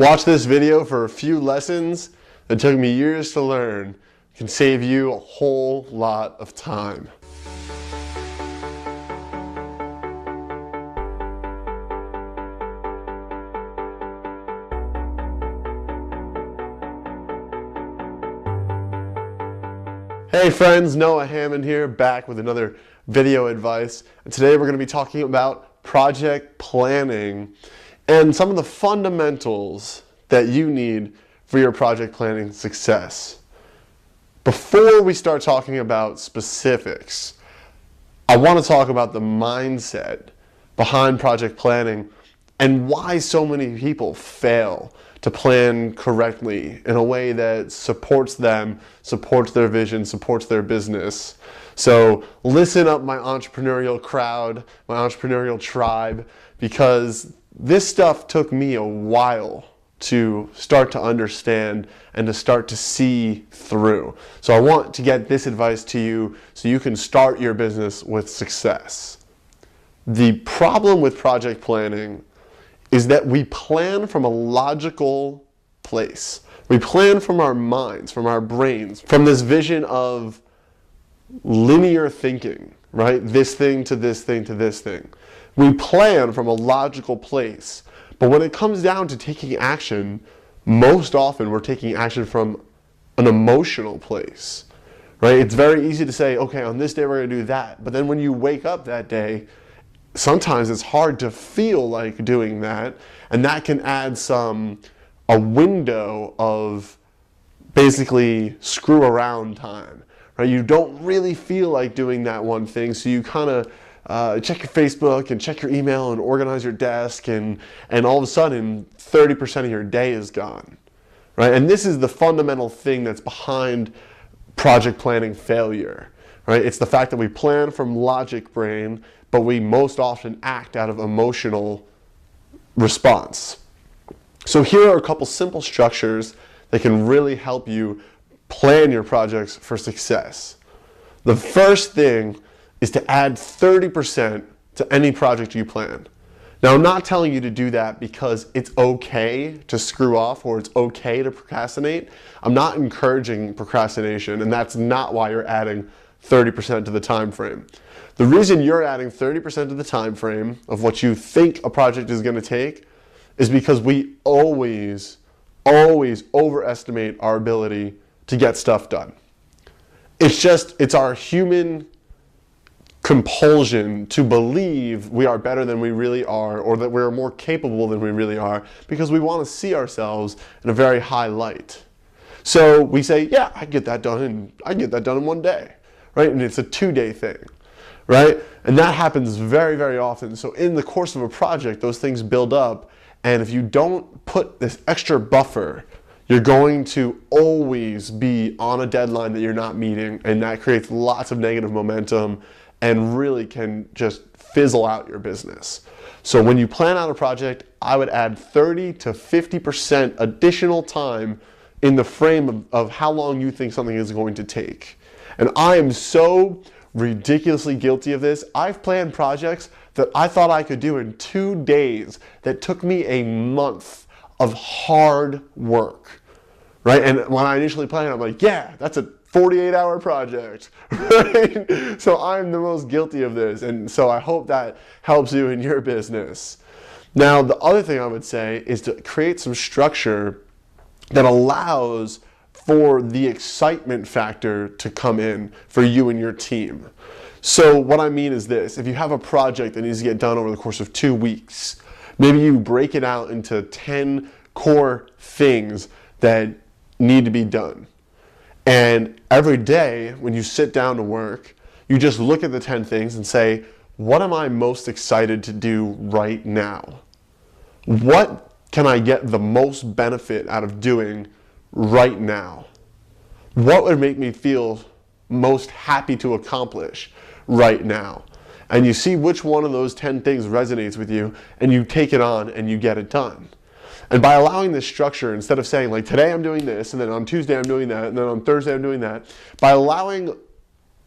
Watch this video for a few lessons that took me years to learn. It can save you a whole lot of time. Hey friends, Noah Hammond here, back with another video advice. And today we're going to be talking about project planning and some of the fundamentals that you need for your project planning success. Before we start talking about specifics, I want to talk about the mindset behind project planning and why so many people fail to plan correctly in a way that supports them, supports their vision, supports their business. So listen up, my entrepreneurial crowd, my entrepreneurial tribe, because this stuff took me a while to start to understand and to start to see through. So I want to get this advice to you so you can start your business with success. The problem with project planning is that we plan from a logical place. We plan from our minds, from our brains, from this vision of linear thinking, right? This thing to this thing to this thing. We plan from a logical place, but when it comes down to taking action, most often we're taking action from an emotional place, right? It's very easy to say, okay, on this day we're gonna do that, but then when you wake up that day, sometimes it's hard to feel like doing that, and that can add a window of basically screw around time, right? You don't really feel like doing that one thing, so you kind of check your Facebook and check your email and organize your desk, and all of a sudden 30% of your day is gone, right? And this is the fundamental thing that's behind project planning failure, right? It's the fact that we plan from logic brain, but we most often act out of emotional response. So here are a couple simple structures that can really help you plan your projects for success. The first thing is to add 30% to any project you plan. Now, I'm not telling you to do that because it's okay to screw off or it's okay to procrastinate. I'm not encouraging procrastination, and that's not why you're adding 30% to the time frame. The reason you're adding 30% to the time frame of what you think a project is going to take is because we always overestimate our ability to get stuff done. It's our human compulsion to believe we are better than we really are, or that we're more capable than we really are, because we want to see ourselves in a very high light. So we say, yeah, I can get that done in one day, right? And it's a 2-day thing, right? And that happens very, very often. So in the course of a project, those things build up, and if you don't put this extra buffer, you're going to always be on a deadline that you're not meeting, and that creates lots of negative momentum and really can just fizzle out your business. So when you plan out a project, I would add 30 to 50% additional time in the frame of how long you think something is going to take. And I am so ridiculously guilty of this. I've planned projects that I thought I could do in 2 days that took me a month of hard work, right? And when I initially planned, I'm like, yeah, that's a 48-hour project, right? So I'm the most guilty of this, and so I hope that helps you in your business. Now, the other thing I would say is to create some structure that allows for the excitement factor to come in for you and your team. So what I mean is this: if you have a project that needs to get done over the course of 2 weeks, maybe you break it out into 10 core things that need to be done. And every day when you sit down to work, you just look at the 10 things and say, what am I most excited to do right now? What can I get the most benefit out of doing right now? What would make me feel most happy to accomplish right now? And you see which one of those 10 things resonates with you, and you take it on and you get it done. And by allowing this structure, instead of saying like, today I'm doing this, and then on Tuesday I'm doing that, and then on Thursday I'm doing that, by allowing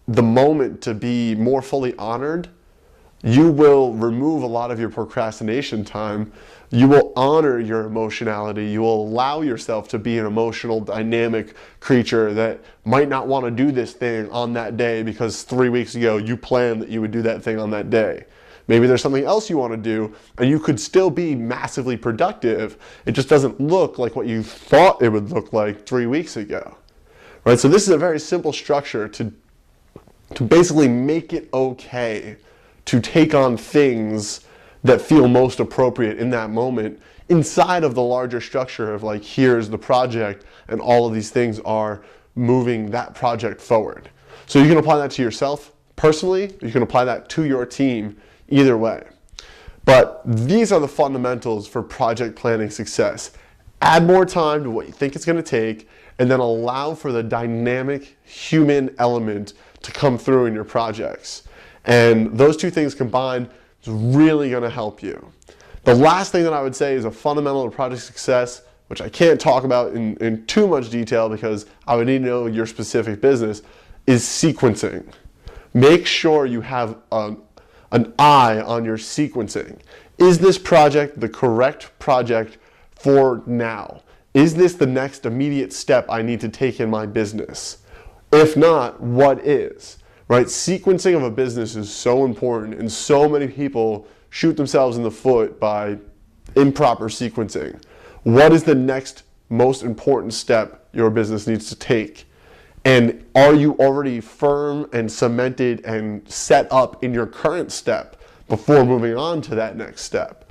the moment to be more fully honored, You will remove a lot of your procrastination time. You will honor your emotionality. You will allow yourself to be an emotional, dynamic creature that might not want to do this thing on that day because 3 weeks ago you planned that you would do that thing on that day. Maybe there's something else you want to do and you could still be massively productive. It just doesn't look like what you thought it would look like 3 weeks ago. Right? So this is a very simple structure to basically make it okay to take on things that feel most appropriate in that moment inside of the larger structure of like, here's the project and all of these things are moving that project forward. So you can apply that to yourself personally, you can apply that to your team, either way. But these are the fundamentals for project planning success. Add more time to what you think it's going to take, and then allow for the dynamic human element to come through in your projects. And those two things combined is really going to help you. The last thing that I would say is a fundamental to project success, which I can't talk about in too much detail because I would need to know your specific business, is sequencing. Make sure you have an eye on your sequencing. Is this project the correct project for now? Is this the next immediate step I need to take in my business? If not, what is? Right? Sequencing of a business is so important, and so many people shoot themselves in the foot by improper sequencing. What is the next most important step your business needs to take? And are you already firm and cemented and set up in your current step before moving on to that next step?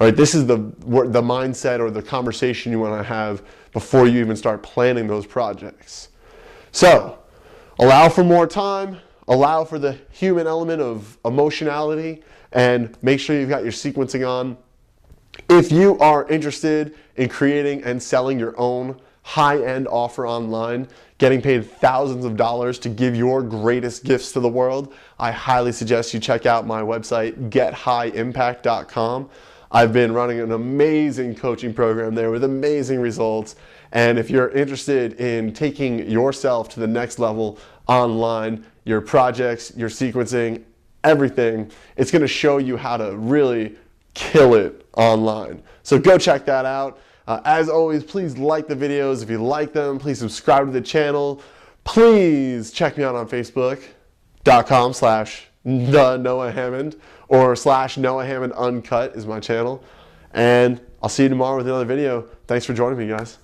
Right? This is the mindset or the conversation you want to have before you even start planning those projects. So, allow for more time, allow for the human element of emotionality, and make sure you've got your sequencing on. If you are interested in creating and selling your own high-end offer online, getting paid thousands of dollars to give your greatest gifts to the world, I highly suggest you check out my website, gethighimpact.com. I've been running an amazing coaching program there with amazing results. And if you're interested in taking yourself to the next level online, your projects, your sequencing, everything, it's going to show you how to really kill it online. So go check that out. As always, please like the videos. If you like them, please subscribe to the channel. Please check me out on Facebook.com/TheNoahHammond or /NoahHammondUncut is my channel. And I'll see you tomorrow with another video. Thanks for joining me, guys.